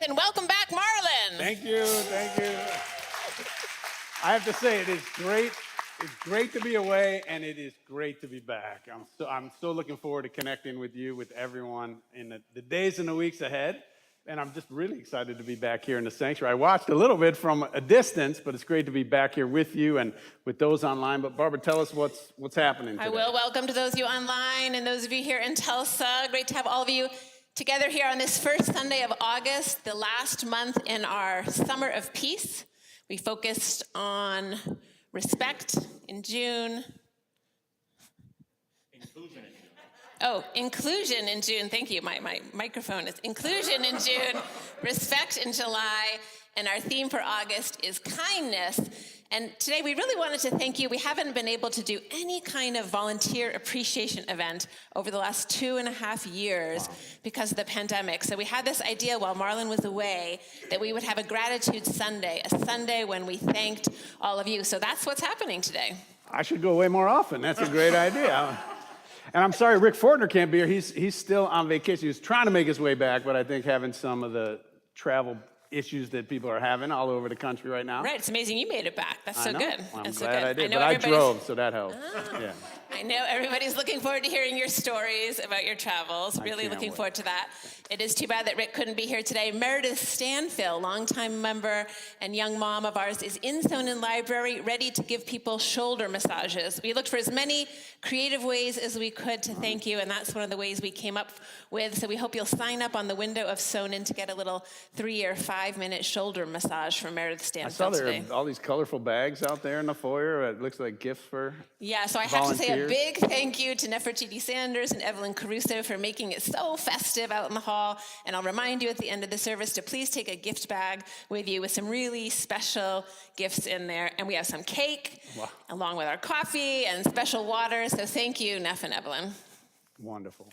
And welcome back, Marlon. Thank you. I have to say, it is great. It's great to be away, and it is great to be back. I'm so looking forward to connecting with you, with everyone in the days and the weeks ahead. And I'm just really excited to be back here in the sanctuary. I watched a little bit from a distance, but it's great to be back here with you and with those online. But Barbara, tell us what's happening today. I will. Welcome to those of you online and those of you here in Tulsa. Great to have all of you together here on this first Sunday of August, the last month in our Summer of Peace. We focused on respect in June. Inclusion in June. Thank you. My microphone is inclusion in June, respect in July, and our theme for August is kindness. And today we really wanted to thank you. We haven't been able to do any kind of volunteer appreciation event over the last 2.5 years because of the pandemic. So we had this idea while Marlon was away that we would have a gratitude Sunday, a Sunday when we thanked all of you. So that's what's happening today. I should go away more often. That's a great idea. And I'm sorry, Rick Fortner can't be here. He's still on vacation. He was trying to make his way back, but I think having some of the travel issues that people are having all over the country right now. Right, it's amazing you made it back. That's so good. I'm That's glad so good. I did, but I drove, so that helped. Yeah. I know everybody's looking forward to hearing your stories about your travels. Really looking forward to that. It is too bad that Rick couldn't be here today. Meredith Stanfill, longtime member and young mom of ours, is in Sonen Library, ready to give people shoulder massages. We looked for as many creative ways as we could to thank you, and that's one of the ways we came up with. So we hope you'll sign up on the window of Sonen to get a little 3 or 5 minute shoulder massage from Meredith Stanfill. I saw there today. are all these colorful bags out there in the foyer. It looks like gifts for so I have to say a big thank you to Nefertiti Sanders and Evelyn Caruso for making it so festive out in the hall. And I'll remind you at the end of the service to please take a gift bag with you with some really special gifts in there. And we have some cake along with our coffee and special water. So thank you, Neff and Evelyn. Wonderful.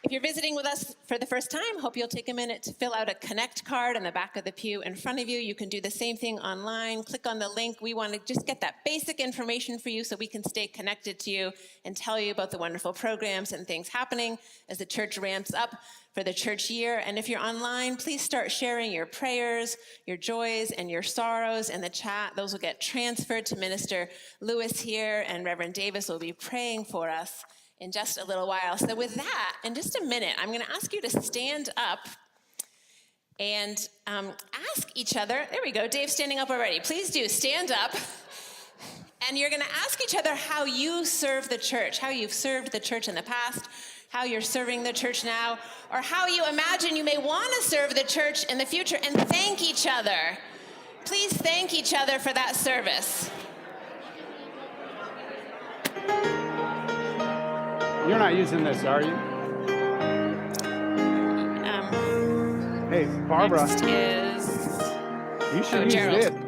If you're visiting with us for the first time, hope you'll take a minute to fill out a Connect card on the back of the pew in front of you. You can do the same thing online. Click on the link. We want to just get that basic information for you so we can stay connected to you and tell you about the wonderful programs and things happening as the church ramps up for the church year. And if you're online, please start sharing your prayers, your joys, and your sorrows in the chat. Those will get transferred to Minister Lewis here, and Reverend Davis will be praying for us in just a little while. So with that, in just a minute, I'm going to ask you to stand up and ask each other. There we go. Dave's standing up already. Please do stand up. And you're going to ask each other how you serve the church, how you've served the church in the past, how you're serving the church now, or how you imagine you may want to serve the church in the future, and thank each other. Please thank each other for that service. You're not using this, are you? Hey, Barbara. Next is... You should use Gerald. it.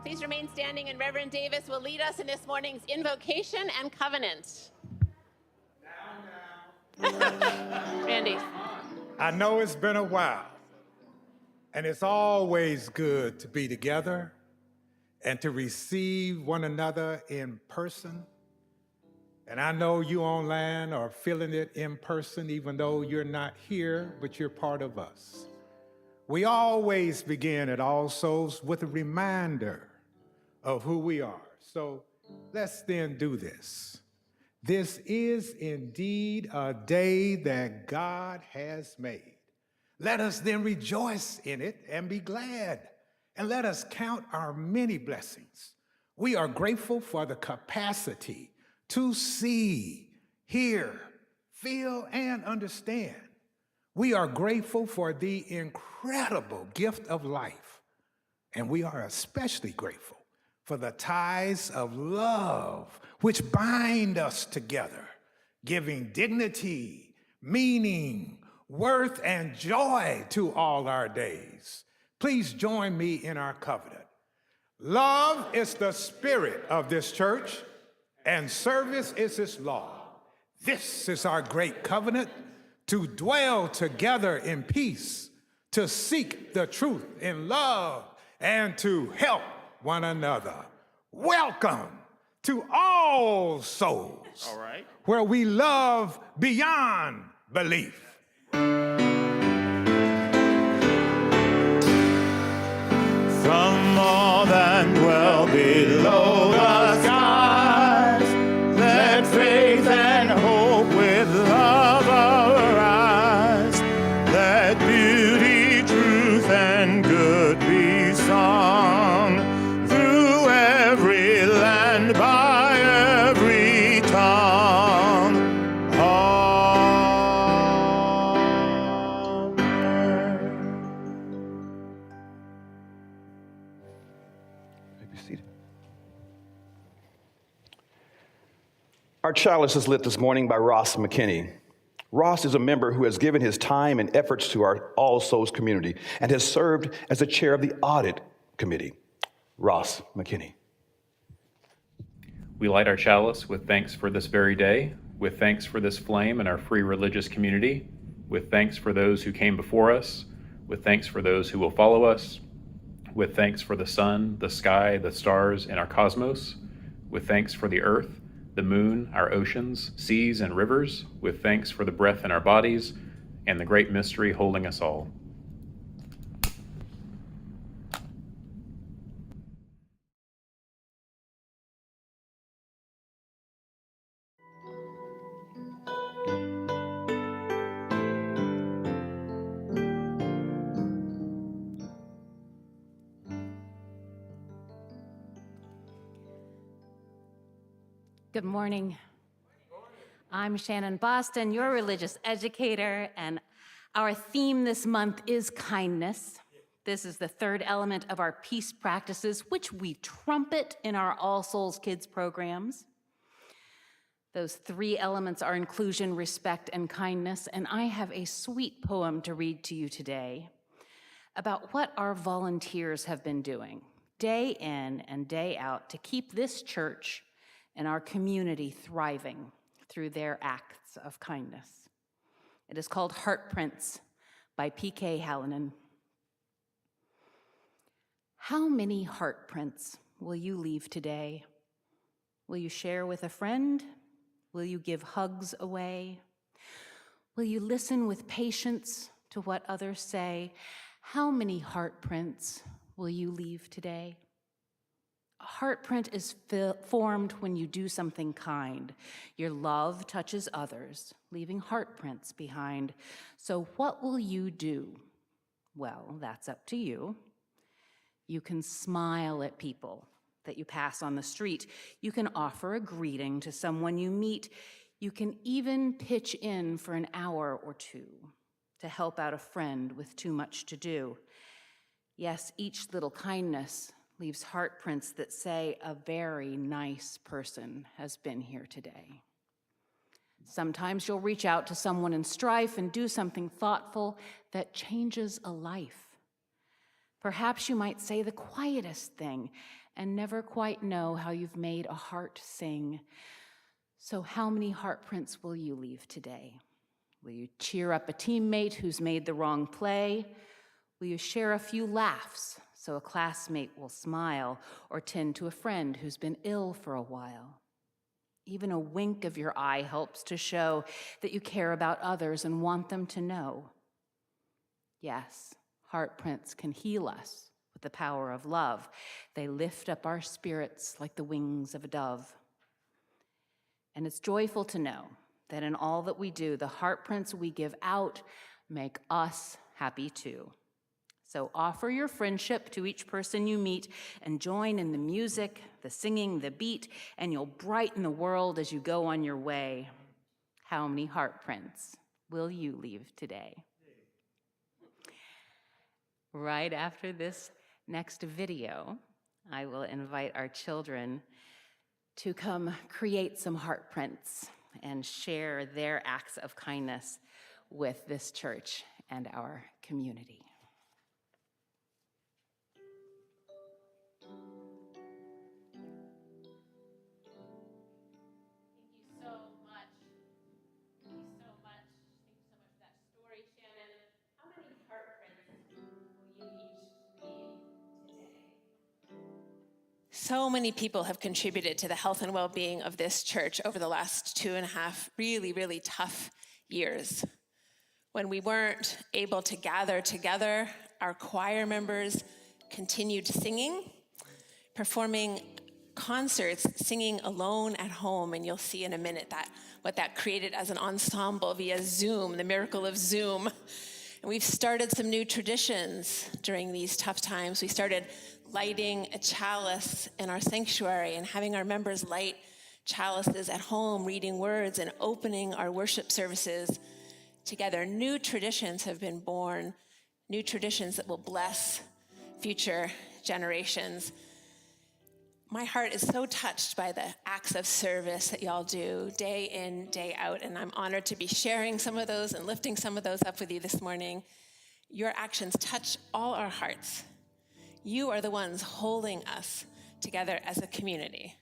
Please remain standing, and Reverend Davis will lead us in this morning's Invocation and Covenant. Randy. I know it's been a while, and it's always good to be together and to receive one another in person. And I know you online are feeling it in person, even though you're not here, but you're part of us. We always begin at All Souls with a reminder of who we are. So let's then do this. This is indeed a day that God has made. Let us then rejoice in it and be glad. And let us count our many blessings. We are grateful for the capacity to see, hear, feel, and understand. We are grateful for the incredible gift of life. And we are especially grateful for the ties of love which bind us together, giving dignity, meaning, worth, and joy to all our days. Please join me in our covenant. Love is the spirit of this church, and service is its law. This is our great covenant, to dwell together in peace, to seek the truth in love, and to help one another. Welcome to All Souls, all right, where we love beyond belief. From more than well below the skies, let faith and hope with love arise. Let beauty, truth, and good be sung through every land, by every tongue. Our chalice is lit this morning by Ross McKinney. Ross is a member who has given his time and efforts to our All Souls community and has served as the chair of the audit committee. Ross McKinney. We light our chalice with thanks for this very day, with thanks for this flame in our free religious community, with thanks for those who came before us, with thanks for those who will follow us, with thanks for the sun, the sky, the stars, and our cosmos, with thanks for the earth, the moon, our oceans, seas, and rivers, with thanks for the breath in our bodies and the great mystery holding us all. Good morning. I'm Shannon Boston, your religious educator, and our theme this month is kindness. This is the third element of our peace practices, which we trumpet in our All Souls Kids programs. Those three elements are inclusion, respect, and kindness, and I have a sweet poem to read to you today about what our volunteers have been doing day in and day out to keep this church and our community thriving through their acts of kindness. It is called Heartprints by P.K. Hallinan. How many heartprints will you leave today? Will you share with a friend? Will you give hugs away? Will you listen with patience to what others say? How many heartprints will you leave today? A heartprint is formed when you do something kind. Your love touches others, leaving heartprints behind. So what will you do? Well, that's up to you. You can smile at people that you pass on the street. You can offer a greeting to someone you meet. You can even pitch in for an hour or two to help out a friend with too much to do. Yes, each little kindness leaves heartprints that say a very nice person has been here today. Sometimes you'll reach out to someone in strife and do something thoughtful that changes a life. Perhaps you might say the quietest thing and never quite know how you've made a heart sing. So how many heartprints will you leave today? Will you cheer up a teammate who's made the wrong play? Will you share a few laughs so a classmate will smile, or tend to a friend who's been ill for a while? Even a wink of your eye helps to show that you care about others and want them to know. Yes, heartprints can heal us with the power of love. They lift up our spirits like the wings of a dove. And it's joyful to know that in all that we do, the heartprints we give out make us happy too. So offer your friendship to each person you meet and join in the music, the singing, the beat, and you'll brighten the world as you go on your way. How many heartprints will you leave today? Right after this next video, I will invite our children to come create some heart prints and share their acts of kindness with this church and our community. So many people have contributed to the health and well-being of this church over the last 2.5 really, really tough years. When we weren't able to gather together, our choir members continued singing, performing concerts, singing alone at home, and you'll see in a minute what that created as an ensemble via Zoom, the miracle of Zoom. And we've started some new traditions during these tough times. We started lighting a chalice in our sanctuary and having our members light chalices at home, reading words and opening our worship services together. New traditions have been born, new traditions that will bless future generations. My heart is so touched by the acts of service that y'all do day in, day out, and I'm honored to be sharing some of those and lifting some of those up with you this morning. Your actions touch all our hearts. You are the ones holding us together as a community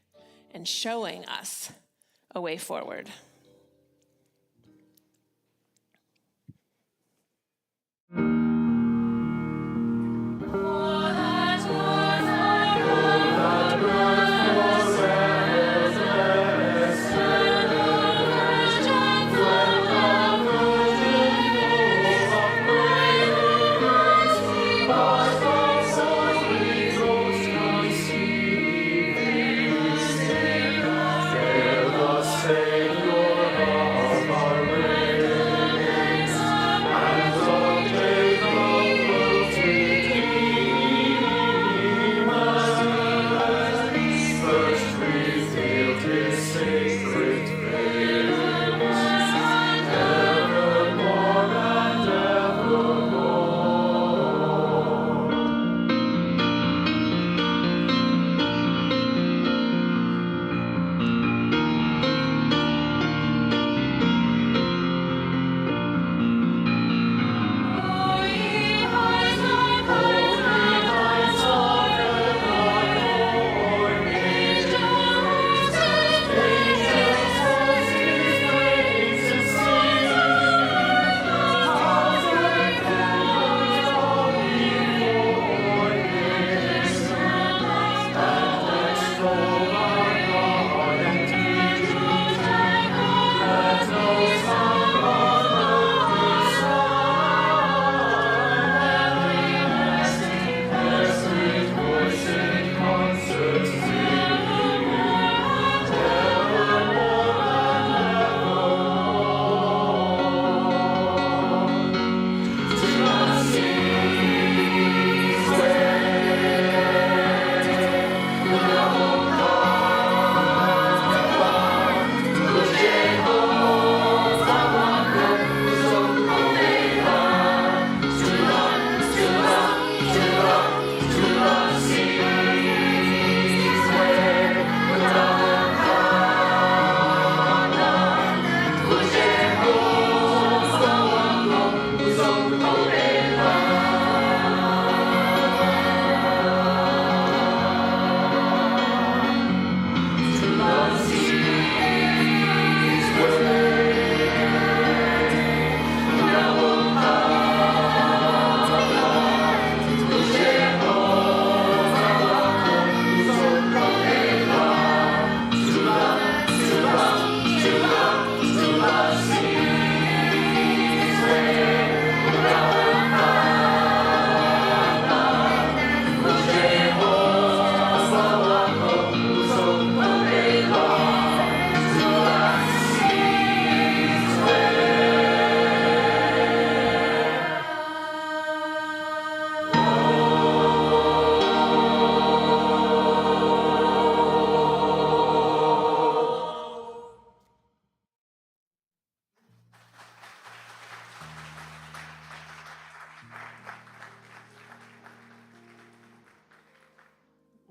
and showing us a way forward. Savior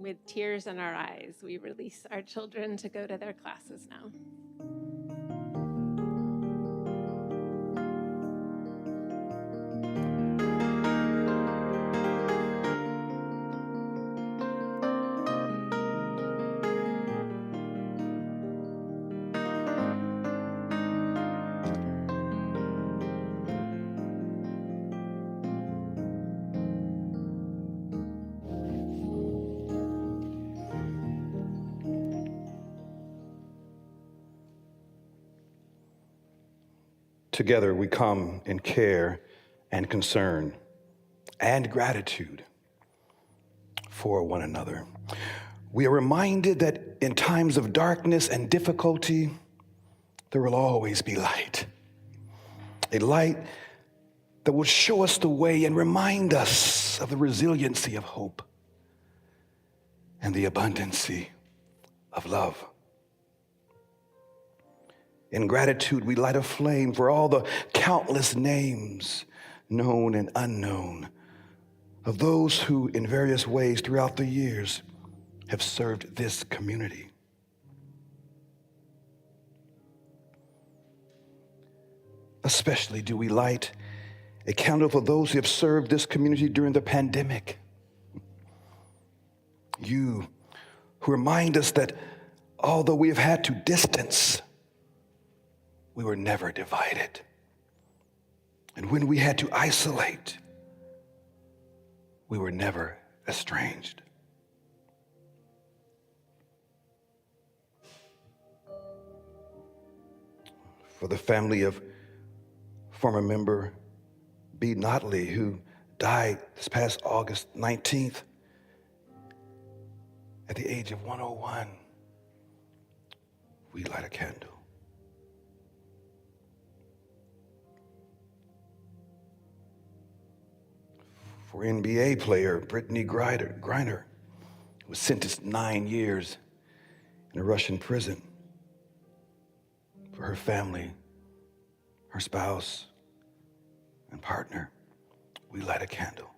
with tears in our eyes, we release our children to go to their classes now. Together we come in care and concern and gratitude for one another. We are reminded that in times of darkness and difficulty, there will always be light. A light that will show us the way and remind us of the resiliency of hope and the abundancy of love. In gratitude, we light a flame for all the countless names, known and unknown, of those who, in various ways throughout the years, have served this community. Especially do we light a candle for those who have served this community during the pandemic. You who remind us that although we have had to distance, we were never divided. And when we had to isolate, we were never estranged. For the family of former member B. Notley, who died this past August 19th at the age of 101, we light a candle. For NBA player Brittany Griner, who was sentenced 9 years in a Russian prison. For her family, her spouse, and partner, we light a candle.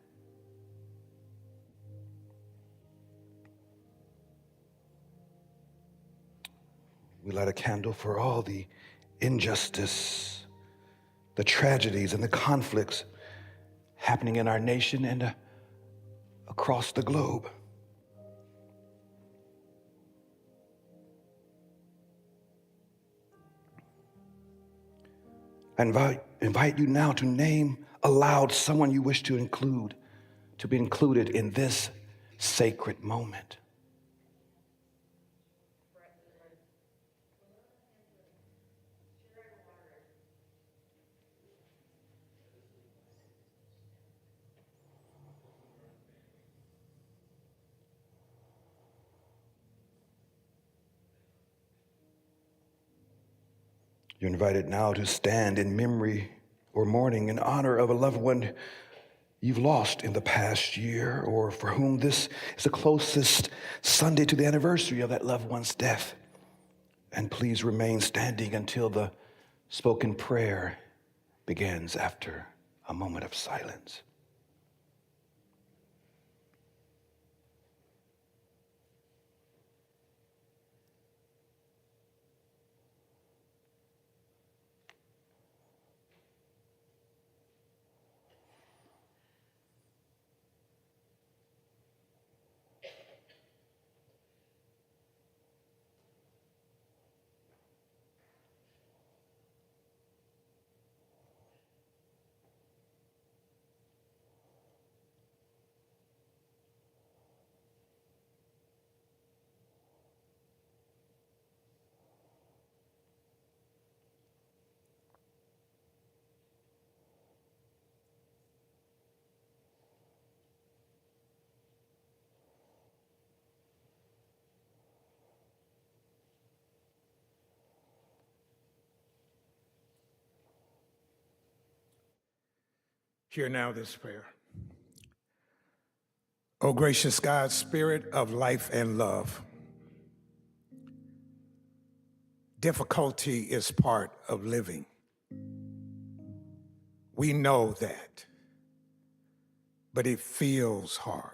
We light a candle for all the injustice, the tragedies, and the conflicts happening in our nation and across the globe. I invite you now to name aloud someone you wish to be included in this sacred moment. You're invited now to stand in memory or mourning in honor of a loved one you've lost in the past year, or for whom this is the closest Sunday to the anniversary of that loved one's death. And please remain standing until the spoken prayer begins after a moment of silence. Hear now this prayer. O gracious God, Spirit of life and love, difficulty is part of living. We know that, but it feels hard.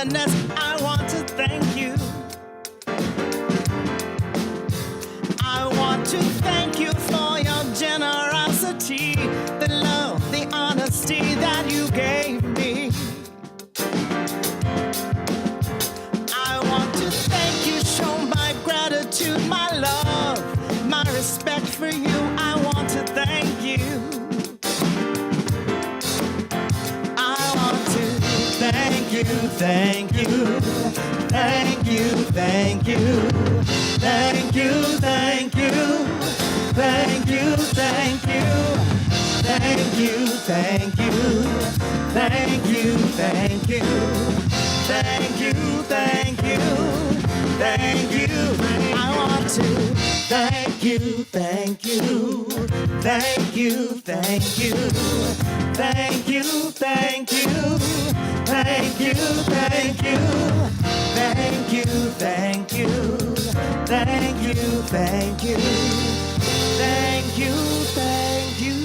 tenderness. I want to thank you. I want to thank you for your generosity, the love, the honesty that you gave me. I want to thank you, show my gratitude, my love, my respect for you. I want to thank you. I want to thank you, thank you, thank you, thank you, thank you, thank you, thank you, thank you, thank you, thank you, thank you, thank you, thank you, thank you, thank you. I want to thank you, thank you, thank you, thank you, thank you, thank you, thank you, thank you, thank you, thank you, thank you, thank you, thank you, thank you.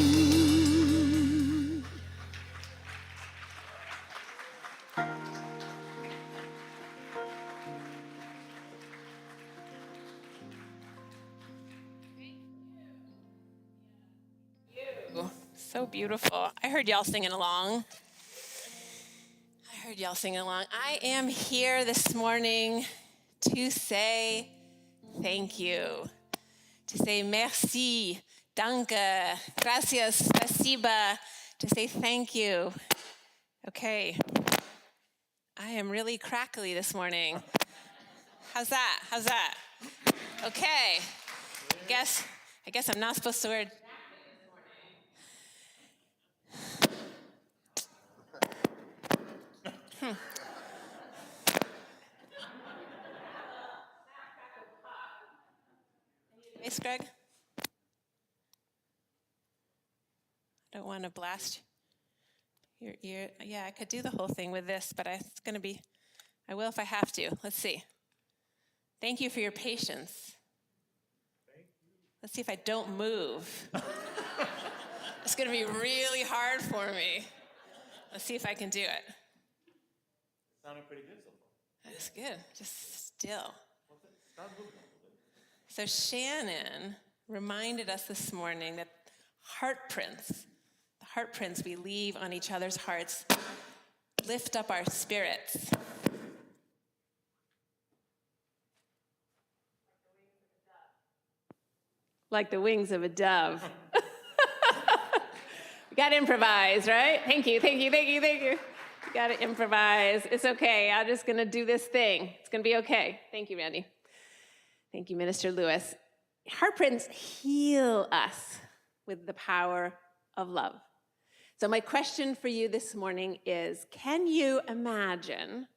So beautiful. I heard y'all singing along. I am here this morning to say thank you, to say merci, danke, gracias, spasiba, to say thank you. Okay, I am really crackly this morning. How's that? Okay, I guess I'm not supposed to wear. Thanks, Greg. I don't want to blast your ear. Yeah, I could do the whole thing with this, but I will if I have to. Let's see. Thank you for your patience. Let's see if I don't move. It's going to be really hard for me. Let's see if I can do it. Sounded pretty good so far. That's good. Just still. So Shannon reminded us this morning that the heart prints we leave on each other's hearts, lift up our spirits. Like the wings of a dove. We got to improvise, right? Thank you. You got to improvise. It's okay. I'm just going to do this thing. It's going to be okay. Thank you, Randy. Thank you, Minister Lewis. Heart prints heal us with the power of love. So my question for you this morning is, can you imagine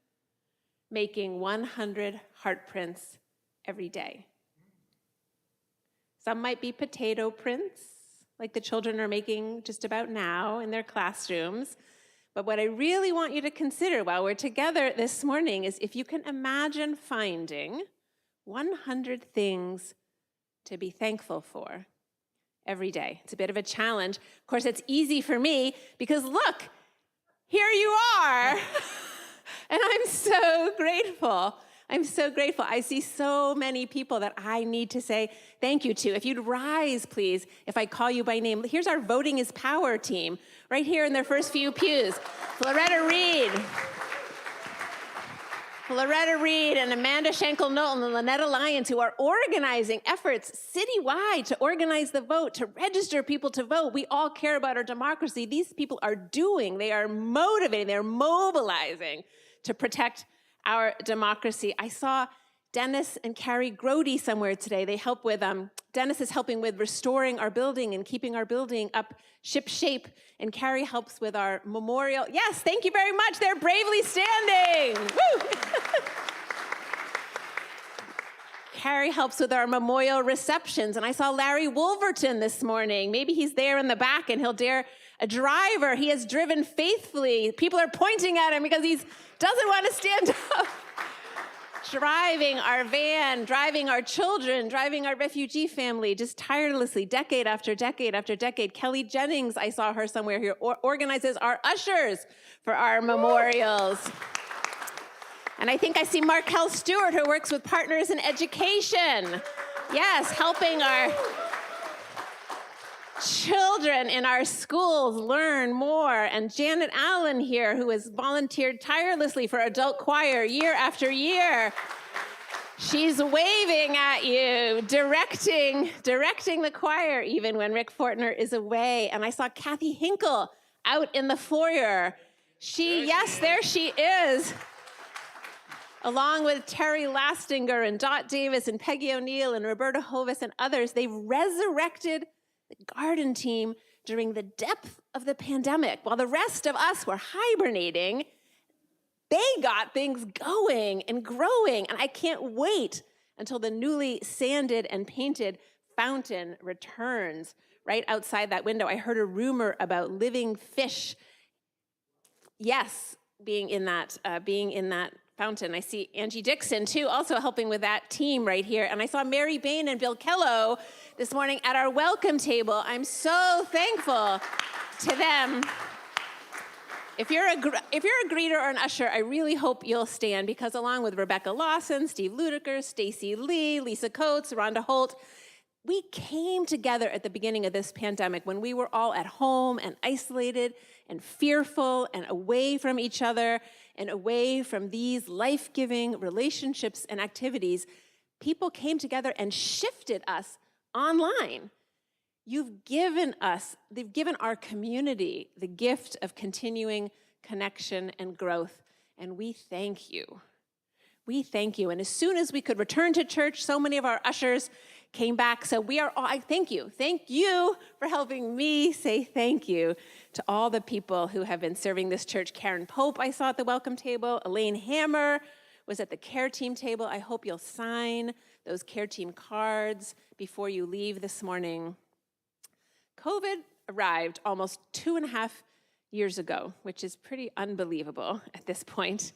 making 100 heart prints every day? Some might be potato prints, like the children are making just about now in their classrooms. But what I really want you to consider while we're together this morning is if you can imagine finding 100 things to be thankful for every day. It's a bit of a challenge. Of course, it's easy for me because look, here you are. And I'm so grateful. I see so many people that I need to say thank you to. If you'd rise, please, if I call you by name. Here's our Voting is Power team, right here in their first few pews. Loretta Reed and Amanda Schenkel-Knowlton and Lynetta Lyons, who are organizing efforts citywide to organize the vote, to register people to vote. We all care about our democracy. These people are they are motivating, they're mobilizing to protect our democracy. I saw Dennis and Carrie Grody somewhere today. They help with, Dennis is helping with restoring our building and keeping our building up ship shape. And Carrie helps with our memorial. Yes, thank you very much. They're bravely standing. Woo! Carrie helps with our memorial receptions. And I saw Larry Wolverton this morning. Maybe he's there in the back and he'll dare a driver. He has driven faithfully. People are pointing at him because he doesn't want to stand up. Driving our van, driving our children, driving our refugee family, just tirelessly, decade after decade after decade. Kelly Jennings, I saw her somewhere here, organizes our ushers for our memorials. And I think I see Markel Stewart, who works with Partners in Education. Yes, helping our children in our schools learn more. And Janet Allen here, who has volunteered tirelessly for adult choir year after year. She's waving at you, directing the choir even when Rick Fortner is away. And I saw Kathy Hinkle out in the foyer. There she is. Along with Terry Lastinger and Dot Davis and Peggy O'Neill and Roberta Hovis and others, they've resurrected the garden team during the depth of the pandemic. While the rest of us were hibernating, they got things going and growing. And I can't wait until the newly sanded and painted fountain returns. Right outside that window, I heard a rumor about living fish. Yes, being in that fountain. I see Angie Dixon, too, also helping with that team right here. And I saw Mary Bain and Bill Kello this morning at our welcome table. I'm so thankful to them. If you're a greeter or an usher, I really hope you'll stand, because along with Rebecca Lawson, Steve Ludiker, Stacy Lee, Lisa Coates, Rhonda Holt, we came together at the beginning of this pandemic when we were all at home and isolated and fearful and away from each other and away from these life-giving relationships and activities. People came together and shifted us online. They've given our community the gift of continuing connection and growth, and we thank you. We thank you. And as soon as we could return to church, so many of our ushers came back. So I thank you. Thank you for helping me say thank you to all the people who have been serving this church. Karen Pope, I saw at the welcome table. Elaine Hammer was at the care team table. I hope you'll sign those care team cards before you leave this morning. COVID arrived almost 2.5 years ago, which is pretty unbelievable at this point.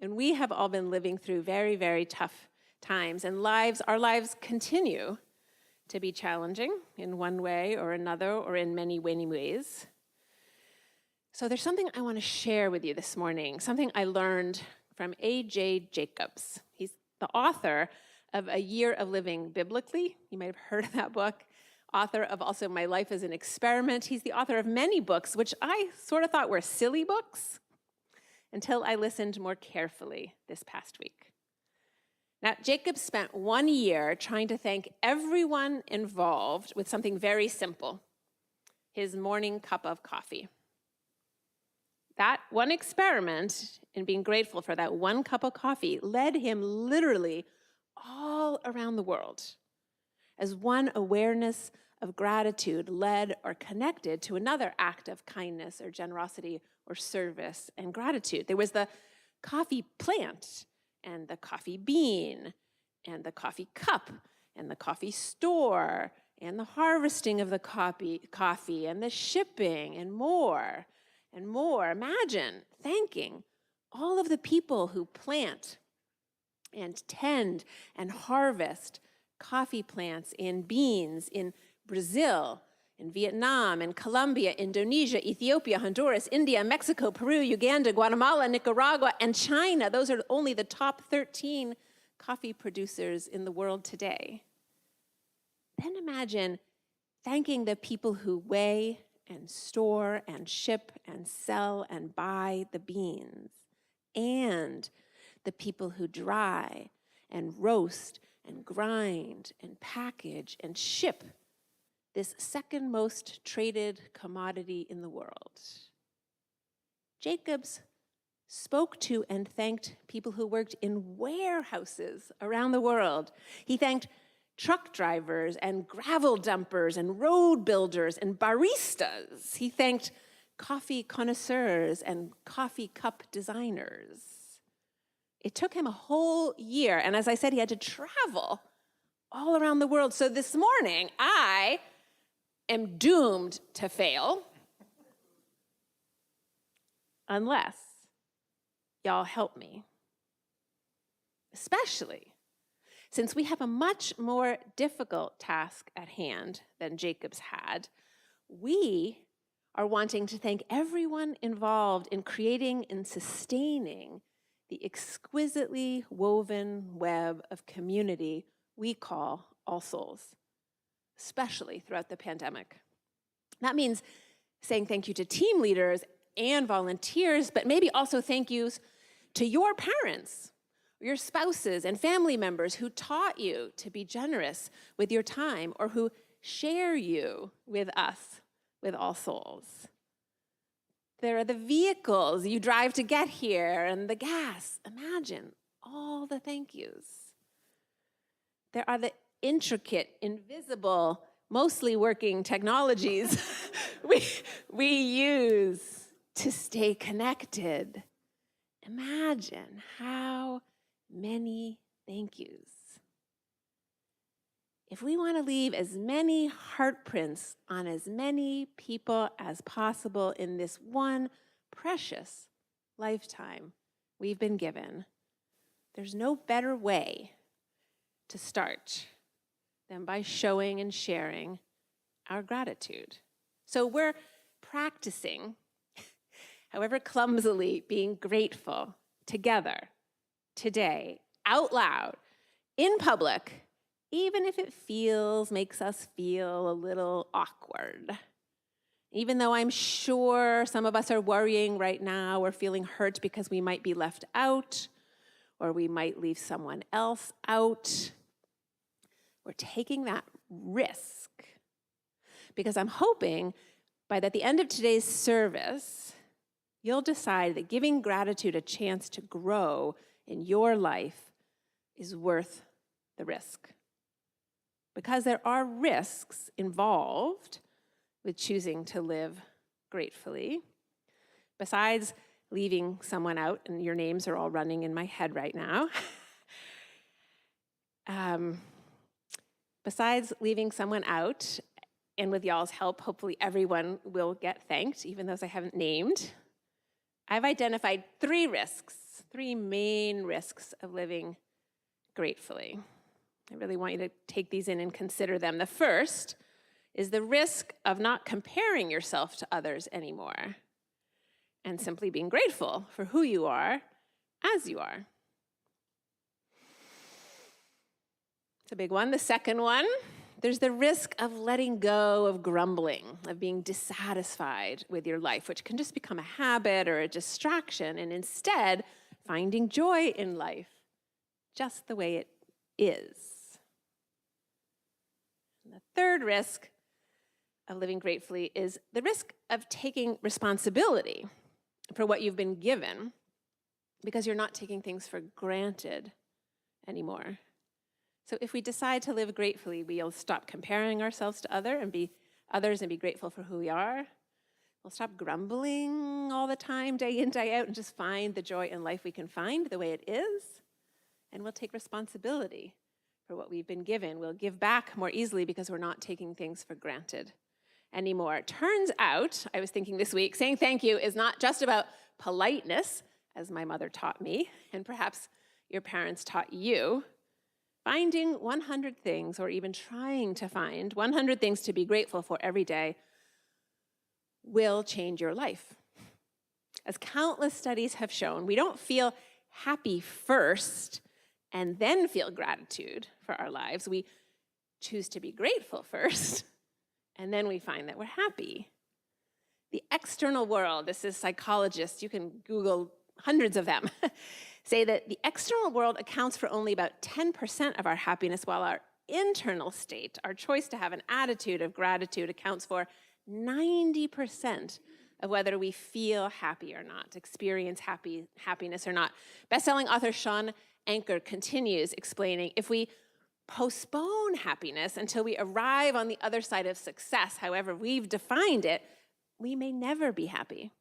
And we have all been living through very, very tough times, and our lives continue to be challenging in one way or another, or in many, many ways. So there's something I want to share with you this morning, something I learned from A.J. Jacobs. He's the author of A Year of Living Biblically. You might have heard of that book. Author of also My Life as an Experiment. He's the author of many books, which I sort of thought were silly books until I listened more carefully this past week. Now, Jacob spent 1 year trying to thank everyone involved with something very simple: his morning cup of coffee. That one experiment in being grateful for that one cup of coffee led him literally all around the world, as one awareness of gratitude led or connected to another act of kindness or generosity or service and gratitude. There was the coffee plant, and the coffee bean, and the coffee cup, and the coffee store, and the harvesting of the coffee, and the shipping, and more, and more. Imagine thanking all of the people who plant and tend and harvest coffee plants and beans in Brazil, in Vietnam, in Colombia, Indonesia, Ethiopia, Honduras, India, Mexico, Peru, Uganda, Guatemala, Nicaragua, and China. Those are only the top 13 coffee producers in the world today. Then imagine thanking the people who weigh and store and ship and sell and buy the beans, and the people who dry and roast and grind and package and ship this second most traded commodity in the world. Jacobs spoke to and thanked people who worked in warehouses around the world. He thanked truck drivers and gravel dumpers and road builders and baristas. He thanked coffee connoisseurs and coffee cup designers. It took him a whole year, and as I said, he had to travel all around the world. So this morning, I am doomed to fail unless y'all help me. Especially since we have a much more difficult task at hand than Jacob's had. We are wanting to thank everyone involved in creating and sustaining the exquisitely woven web of community we call All Souls, especially throughout the pandemic. That means saying thank you to team leaders and volunteers, but maybe also thank yous to your parents, your spouses and family members who taught you to be generous with your time or who share you with us, with All Souls. There are the vehicles you drive to get here and the gas. Imagine all the thank yous. There are the intricate, invisible, mostly working technologies we use to stay connected. Imagine how many thank yous. If we want to leave as many heart prints on as many people as possible in this one precious lifetime we've been given, there's no better way to start than by showing and sharing our gratitude. So we're practicing, however clumsily, being grateful together today, out loud, in public, even if it makes us feel a little awkward. Even though I'm sure some of us are worrying right now or feeling hurt because we might be left out or we might leave someone else out, we're taking that risk because I'm hoping by the end of today's service, you'll decide that giving gratitude a chance to grow in your life is worth the risk. Because there are risks involved with choosing to live gratefully. Besides leaving someone out, and your names are all running in my head right now. Besides leaving someone out, and with y'all's help, hopefully everyone will get thanked, even those I haven't named. I've identified 3 main risks of living gratefully. I really want you to take these in and consider them. The first is the risk of not comparing yourself to others anymore and simply being grateful for who you are as you are. It's a big one. The second one, there's the risk of letting go of grumbling, of being dissatisfied with your life, which can just become a habit or a distraction, and instead finding joy in life just the way it is. And the third risk of living gratefully is the risk of taking responsibility for what you've been given because you're not taking things for granted anymore. So if we decide to live gratefully, we'll stop comparing ourselves to others and be grateful for who we are. We'll stop grumbling all the time, day in, day out, and just find the joy in life we can find the way it is. And we'll take responsibility for what we've been given. We'll give back more easily because we're not taking things for granted anymore. It turns out, I was thinking this week, saying thank you is not just about politeness, as my mother taught me, and perhaps your parents taught you. Finding 100 things, or even trying to find 100 things to be grateful for every day, will change your life. As countless studies have shown, we don't feel happy first and then feel gratitude for our lives. We choose to be grateful first, and then we find that we're happy. The external world, this is psychologists, you can Google hundreds of them, say that the external world accounts for only about 10% of our happiness, while our internal state, our choice to have an attitude of gratitude, accounts for 90% of whether we feel happy or not, experience happiness or not. Best-selling author Sean Anker continues explaining, if we postpone happiness until we arrive on the other side of success, however we've defined it, we may never be happy.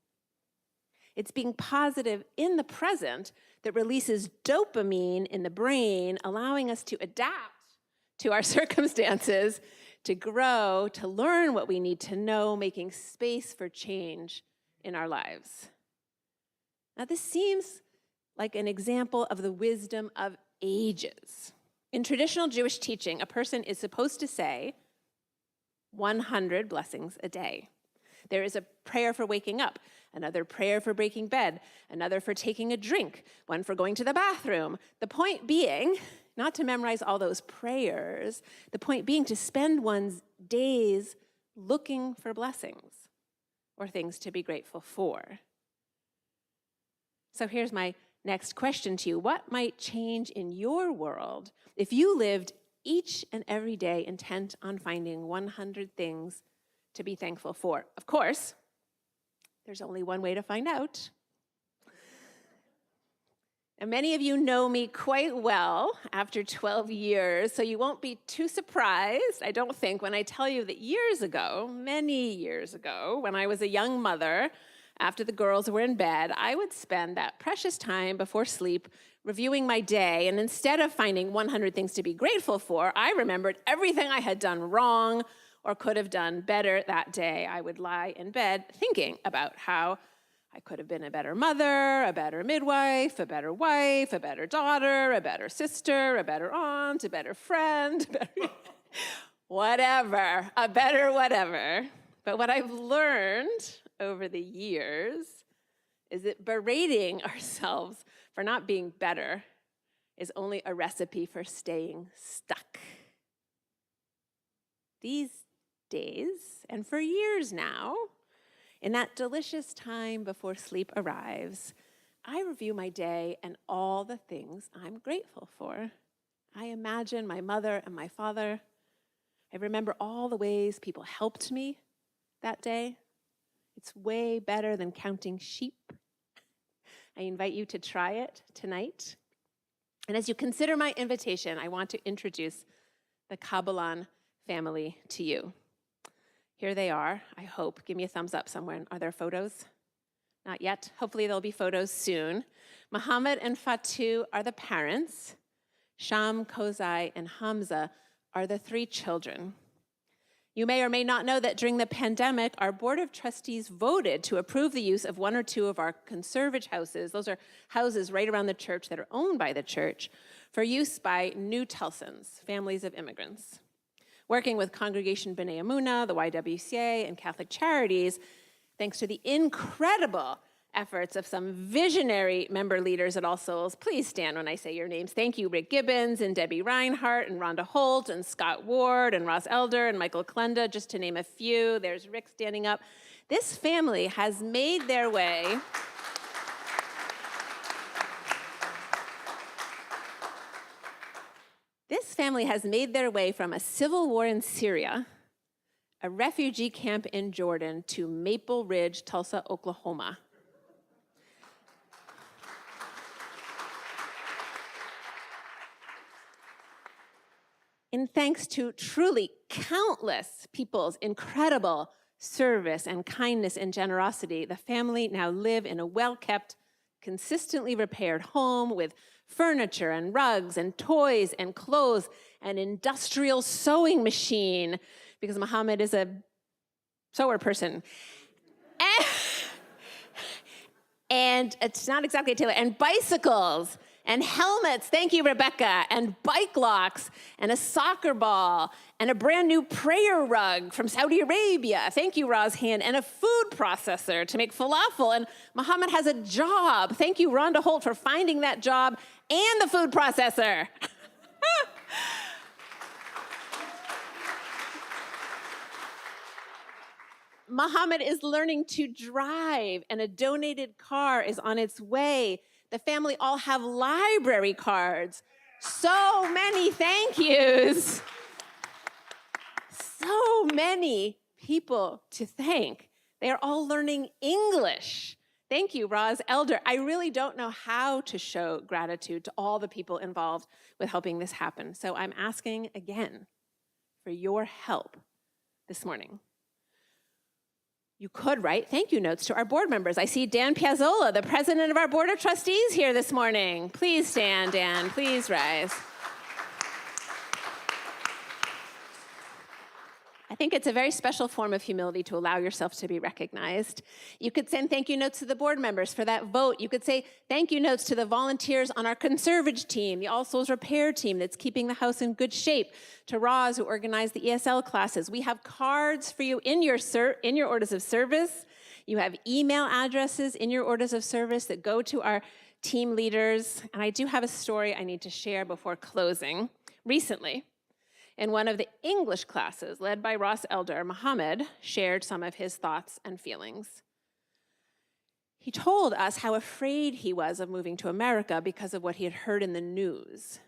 It's being positive in the present that releases dopamine in the brain, allowing us to adapt to our circumstances, to grow, to learn what we need to know, making space for change in our lives. Now, this seems like an example of the wisdom of ages. In traditional Jewish teaching, a person is supposed to say 100 blessings a day. There is a prayer for waking up, another prayer for breaking bed, another for taking a drink, one for going to the bathroom. The point being, not to memorize all those prayers, the point being to spend one's days looking for blessings or things to be grateful for. So here's my next question to you. What might change in your world if you lived each and every day intent on finding 100 things to be thankful for? Of course, there's only one way to find out. And many of you know me quite well after 12 years, so you won't be too surprised, I don't think, when I tell you that years ago, many years ago, when I was a young mother, after the girls were in bed, I would spend that precious time before sleep reviewing my day, and instead of finding 100 things to be grateful for, I remembered everything I had done wrong or could have done better that day. I would lie in bed thinking about how I could have been a better mother, a better midwife, a better wife, a better daughter, a better sister, a better aunt, a better friend, whatever, a better whatever. But what I've learned over the years is that berating ourselves for not being better is only a recipe for staying stuck. These days, and for years now, in that delicious time before sleep arrives, I review my day and all the things I'm grateful for. I imagine my mother and my father. I remember all the ways people helped me that day. It's way better than counting sheep. I invite you to try it tonight. And as you consider my invitation, I want to introduce the Kabbalan family to you. Here they are, I hope. Give me a thumbs up somewhere. Are there photos? Not yet. Hopefully there'll be photos soon. Muhammad and Fatu are the parents. Sham, Kozai, and Hamza are the 3 children. You may or may not know that during the pandemic, our Board of Trustees voted to approve the use of 1 or 2 of our conservage houses. Those are houses right around the church that are owned by the church for use by new Tulsans, families of immigrants. Working with Congregation B'nai Emunah, the YWCA, and Catholic Charities, thanks to the incredible efforts of some visionary member leaders at All Souls. Please stand when I say your names. Thank you, Rick Gibbons, and Debbie Reinhart, and Rhonda Holt, and Scott Ward, and Ross Elder, and Michael Klenda, just to name a few. There's Rick standing up. This family has made their way from a civil war in Syria, a refugee camp in Jordan, to Maple Ridge, Tulsa, Oklahoma. In thanks to truly countless people's incredible service and kindness and generosity, the family now live in a well-kept, consistently repaired home with furniture and rugs and toys and clothes, an industrial sewing machine, because Muhammad is a sewer person. And it's not exactly a tailor, and bicycles and helmets, thank you, Rebecca, and bike locks, and a soccer ball, and a brand new prayer rug from Saudi Arabia, thank you, Rozhan, and a food processor to make falafel, and Muhammad has a job. Thank you, Rhonda Holt, for finding that job and the food processor. Muhammad is learning to drive, and a donated car is on its way. The family all have library cards. So many thank yous. So many people to thank. They are all learning English. Thank you, Roz Elder. I really don't know how to show gratitude to all the people involved with helping this happen. So I'm asking again for your help this morning. You could write thank you notes to our board members. I see Dan Piazzolla, the president of our Board of Trustees, here this morning. Please stand, Dan. Please rise. I think it's a very special form of humility to allow yourself to be recognized. You could send thank you notes to the board members for that vote. You could say thank you notes to the volunteers on our conservage team, the All Souls Repair team that's keeping the house in good shape, to Roz who organized the ESL classes. We have cards for you in your orders of service. You have email addresses in your orders of service that go to our team leaders. And I do have a story I need to share before closing. Recently, in one of the English classes led by Ross Elder, Muhammad shared some of his thoughts and feelings. He told us how afraid he was of moving to America because of what he had heard in the news,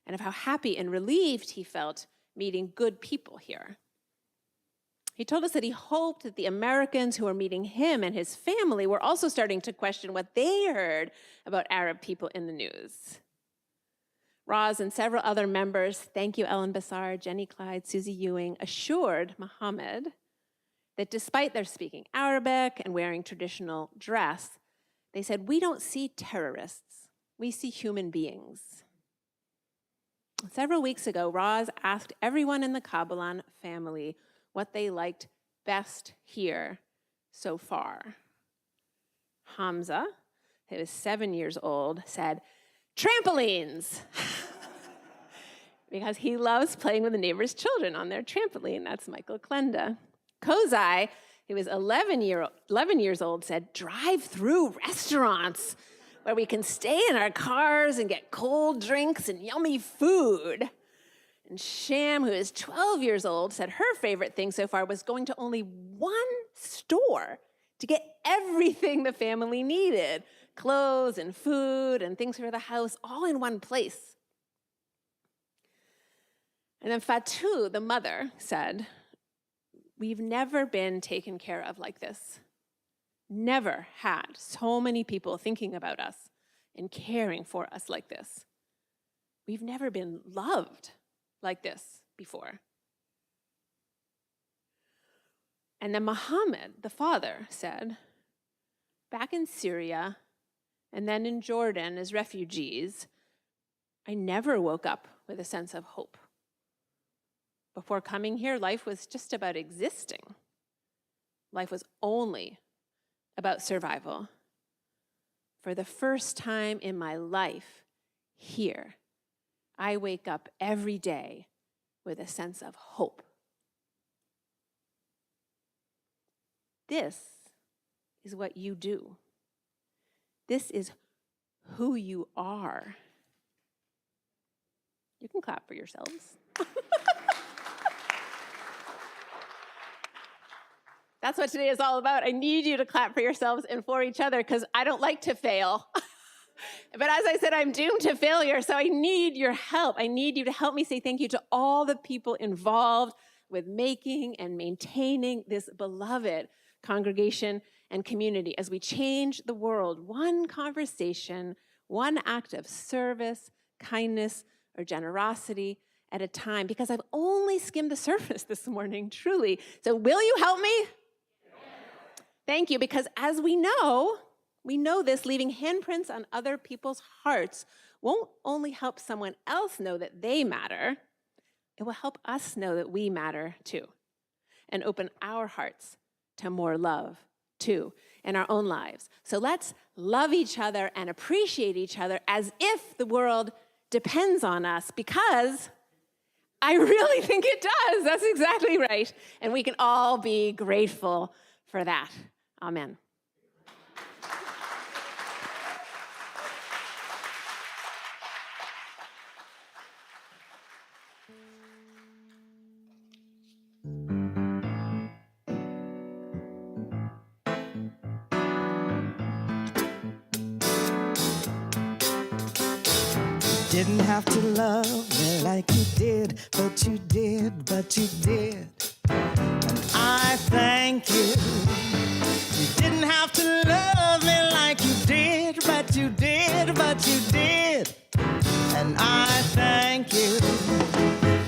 and of how happy and relieved he felt meeting good people here. He told us that he hoped that the Americans who were meeting him and his family were also starting to question what they heard about Arab people in the news. Roz and several other members, thank you Ellen Bassar, Jenny Clyde, Susie Ewing, assured Muhammad that despite their speaking Arabic and wearing traditional dress, they said, we don't see terrorists, we see human beings. Several weeks ago, Roz asked everyone in the Kabbalan family what they liked best here so far. Hamza, who was 7 years old, said, trampolines, because he loves playing with the neighbors' children on their trampoline. That's Michael Klenda. Kozai, who was 11 years old, said, drive-through restaurants where we can stay in our cars and get cold drinks and yummy food. And Sham, who is 12 years old, said her favorite thing so far was going to only one store to get everything the family needed. Clothes and food and things for the house, all in one place. And then Fatou, the mother, said, we've never been taken care of like this. Never had so many people thinking about us and caring for us like this. We've never been loved like this before. And then Muhammad, the father, said, back in Syria, and then in Jordan as refugees, I never woke up with a sense of hope. Before coming here, life was just about existing. Life was only about survival. For the first time in my life, here, I wake up every day with a sense of hope. This is what you do. This is who you are. You can clap for yourselves. That's what today is all about. I need you to clap for yourselves and for each other because I don't like to fail. But as I said, I'm doomed to failure, so I need your help. I need you to help me say thank you to all the people involved with making and maintaining this beloved congregation and community as we change the world, one conversation, one act of service, kindness, or generosity at a time, because I've only skimmed the surface this morning, truly. So will you help me? Yes. Thank you, because as we know this, leaving handprints on other people's hearts won't only help someone else know that they matter, it will help us know that we matter too, and open our hearts to more love too in our own lives. So let's love each other and appreciate each other as if the world depends on us, because I really think it does. That's exactly right. And we can all be grateful for that. Amen. Didn't have to love me like you did, but you did, but you did. And I thank you. You didn't have to love me like you did, but you did, but you did. And I thank you.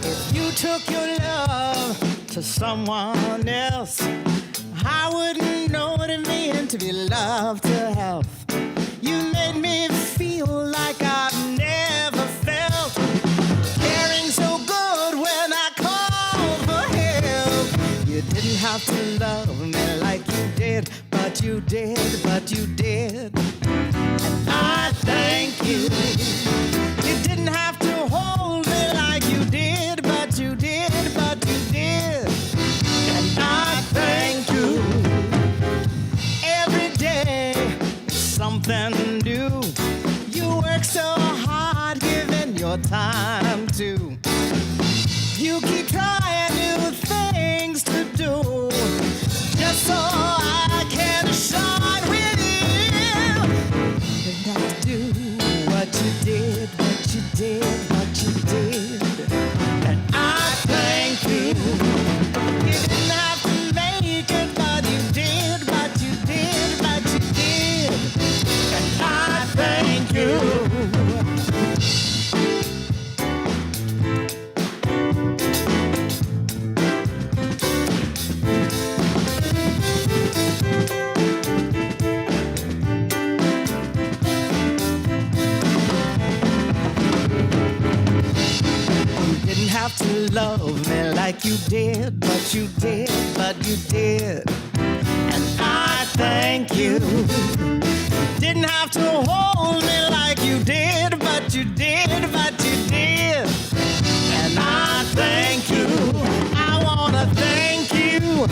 If you took your love to someone else, I wouldn't know what it meant to be loved to health. You made me feel like I've never felt caring so good when I called for help. did, but you did. And I thank you. You didn't have to hold me like you did, but you did, but you did. And I thank you. Every day, something new. You work so hard, giving your time to. You keep trying new things to do, just so I can shine with you. And I do what you did, what you did, what you did. And I thank you. You didn't have to make it, but you did, but you did, but you did. And I thank you. Didn't have to love me like you did, but you did, but you did. And I thank you. Didn't have to hold me like you did, but you did, but you did. And I thank you. I wanna thank you.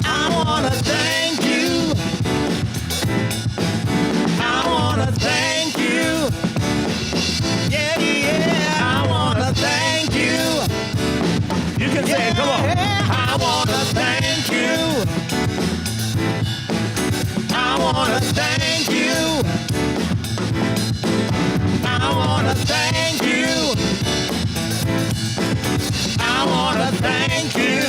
I wanna thank you. I wanna thank you. Yeah, yeah, I wanna thank you. You can say it, come on. I wanna thank you. I wanna thank you. I wanna thank you. I wanna thank you.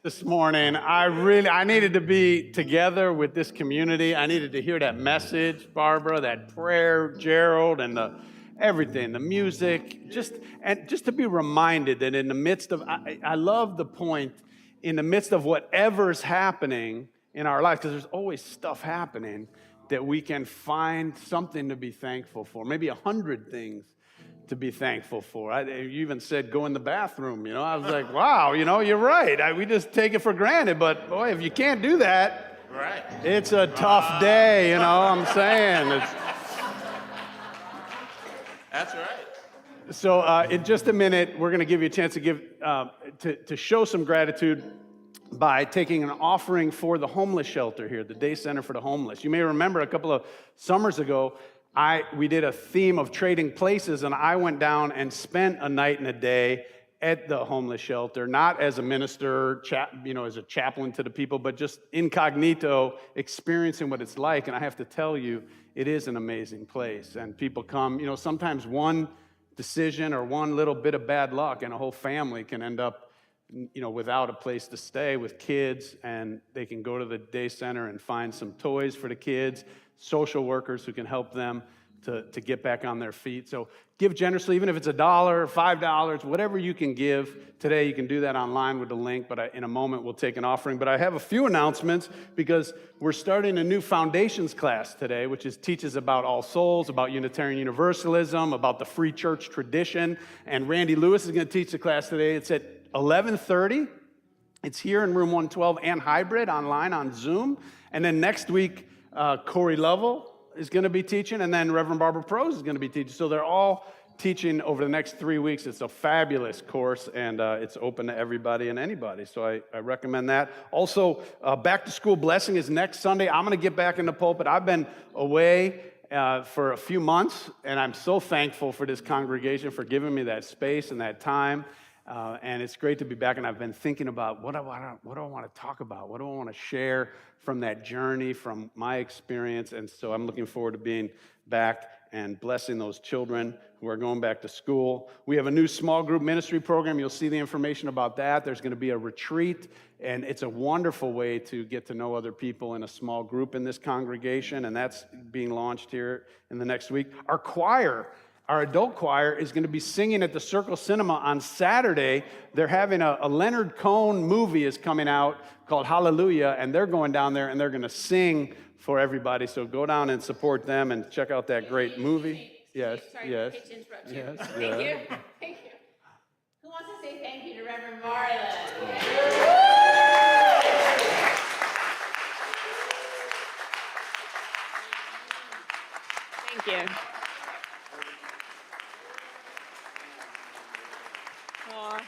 This morning, I needed to be together with this community. I needed to hear that message, Barbara, that prayer, Gerald, and everything, the music, just to be reminded that in the midst of, I love the point, in the midst of whatever's happening in our life, because there's always stuff happening, that we can find something to be thankful for, maybe 100 things to be thankful for. You even said go in the bathroom, I was like, wow, you're right. We just take it for granted, but boy, if you can't do that, Right. it's a tough day, I'm saying. That's right. So in just a minute, we're going to give you a chance to show some gratitude by taking an offering for the homeless shelter here, the Day Center for the Homeless. You may remember a couple of summers ago, we did a theme of trading places, and I went down and spent a night and a day at the homeless shelter, not as a minister, as a chaplain to the people, but just incognito, experiencing what it's like. And I have to tell you, it is an amazing place. And people come, sometimes one decision or one little bit of bad luck, and a whole family can end up without a place to stay with kids, and they can go to the day center and find some toys for the kids, social workers who can help them to get back on their feet. So give generously, even if it's $1, $5, whatever you can give. Today you can do that online with the link, but in a moment we'll take an offering. But I have a few announcements because we're starting a new foundations class today, which teaches about All Souls, about Unitarian Universalism, about the free church tradition. And Randy Lewis is going to teach the class today. It's at 11:30. It's here in room 112 and hybrid online on Zoom. And then next week, Corey Lovell is going to be teaching, and then Reverend Barbara Prose is going to be teaching. So they're all teaching over the next 3 weeks. It's a fabulous course, and it's open to everybody and anybody. So I recommend that. Also, Back to School Blessing is next Sunday. I'm going to get back in the pulpit. I've been away for a few months, and I'm so thankful for this congregation for giving me that space and that time. And it's great to be back, and I've been thinking about what do I want to talk about? What do I want to share from that journey, from my experience? And so I'm looking forward to being back and blessing those children who are going back to school. We have a new small group ministry program. You'll see the information about that. There's going to be a retreat, and it's a wonderful way to get to know other people in a small group in this congregation, and that's being launched here in the next week. Our choir, our adult choir, is going to be singing at the Circle Cinema on Saturday. They're having a Leonard Cohen movie is coming out called Hallelujah, and they're going down there and they're going to sing for everybody. So go down and support them and check out that great movie. Yes, yes. Sorry to interrupt you. Yes, Thank yeah. you. Thank you. Who wants to say thank you to Reverend Marlon? Thank you. Aw.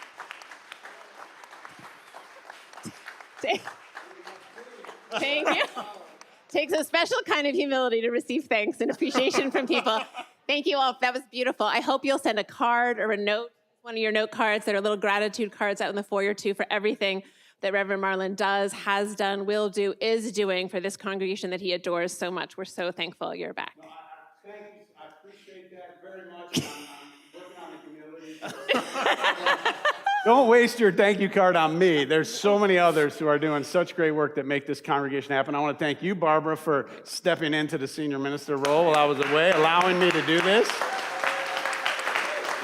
Thank you. Takes a special kind of humility to receive thanks and appreciation from people. Thank you all. That was beautiful. I hope you'll send a card or a note, one of your note cards. There are little gratitude cards out in the foyer too for everything that Reverend Marlon does, has done, will do, is doing for this congregation that he adores so much. We're so thankful you're back. No, thank you. I appreciate that very much. I'm working on the humility. Don't waste your thank you card on me. There's so many others who are doing such great work that make this congregation happen. I want to thank you, Barbara, for stepping into the senior minister role while I was away, allowing me to do this.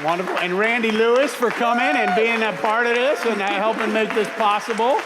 Wonderful. And Randy Lewis for coming and being a part of this and helping make this possible.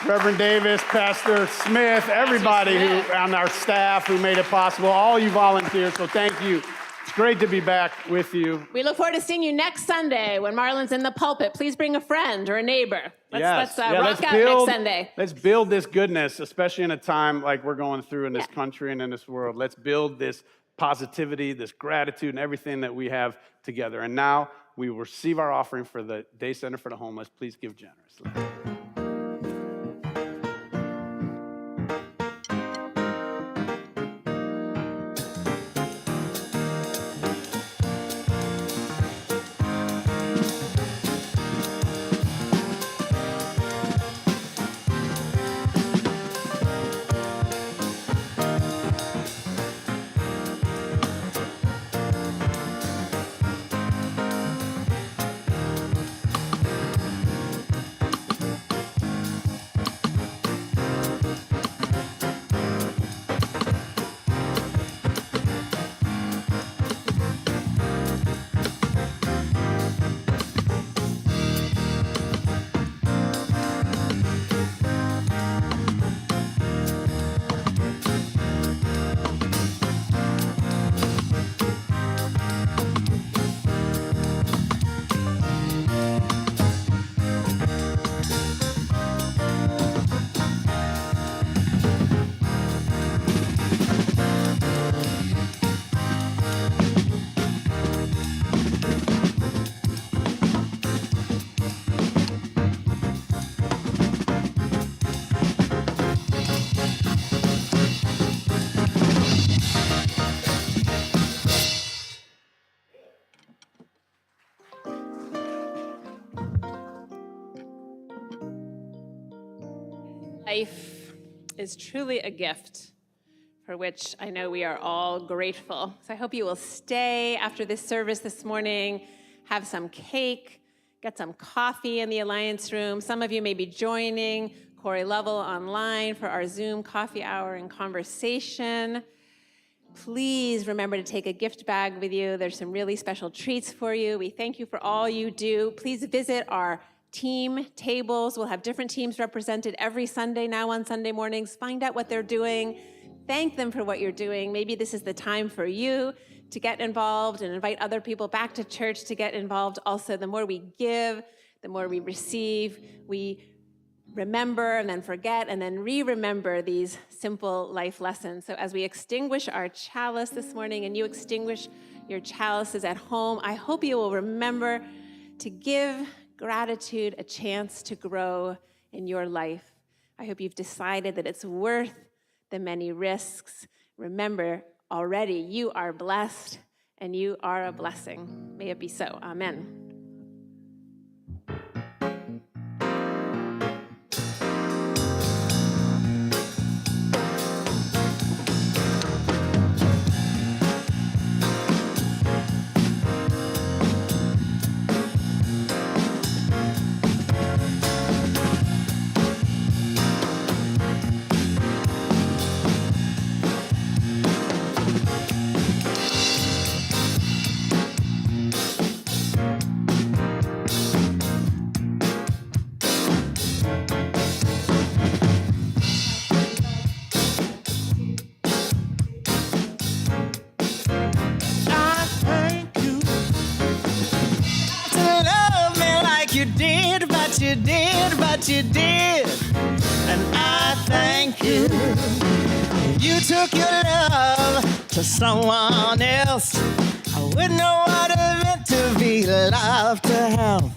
Reverend Davis, Pastor Smith, everybody who on our staff who made it possible, all you volunteers, so thank you. It's great to be back with you. We look forward to seeing you next Sunday when Marlon's in the pulpit. Please bring a friend or a neighbor. Let's rock out next Sunday. Let's build this goodness, especially in a time like we're going through in this country and in this world. Let's build this positivity, this gratitude, and everything that we have together. And now we will receive our offering for the Day Center for the Homeless. Please give generously. Life is truly a gift for which I know we are all grateful. So I hope you will stay after this service this morning, have some cake, get some coffee in the Alliance Room. Some of you may be joining Corey Lovell online for our Zoom coffee hour and conversation. Please remember to take a gift bag with you. There's some really special treats for you. We thank you for all you do. Please visit our team tables. We'll have different teams represented every Sunday now on Sunday mornings. Find out what they're doing. Thank them for what you're doing. Maybe this is the time for you to get involved and invite other people back to church to get involved. Also, the more we give, the more we receive. We remember and then forget and then re-remember these simple life lessons. So as we extinguish our chalice this morning and you extinguish your chalices at home, I hope you will remember to give gratitude a chance to grow in your life. I hope you've decided that it's worth the many risks. Remember, already you are blessed and you are a blessing. May it be so. Amen. but you did, and I thank you. You took your love to someone else. I wouldn't know what it meant to be loved to have.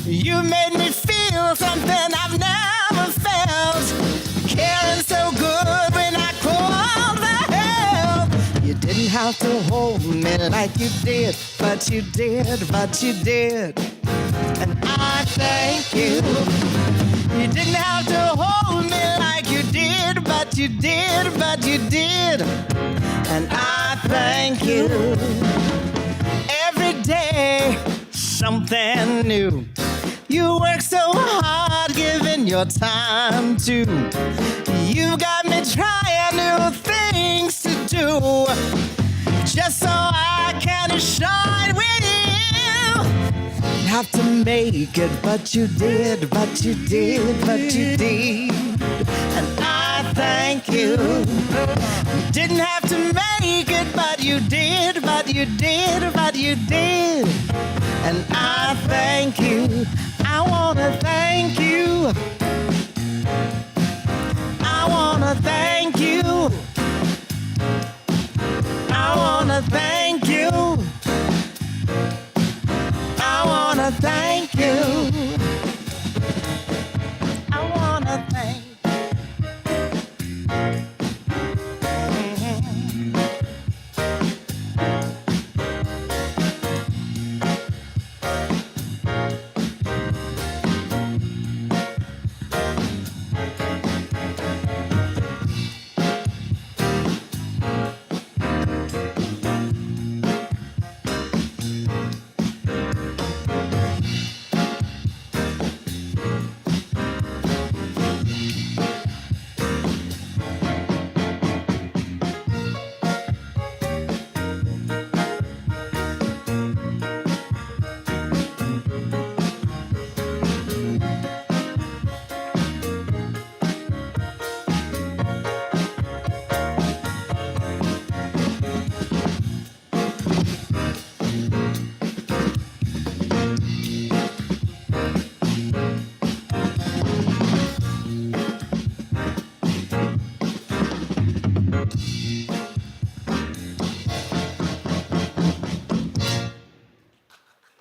You made me feel something I've never felt. Caring so good when I called for help. You didn't have to hold me like you did, but you did, and I thank you. You didn't have to hold me like you did, but you did, and I thank you. Every day, something new. You work so hard, giving your time to. You got me trying new things to do, just so I can shine with you. Have to make it, but you did, and I thank you. You didn't have to make it, but you did, and I thank you. I wanna thank you. I wanna thank you. I wanna thank you. I wanna thank you. I wanna thank you.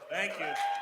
Thank you.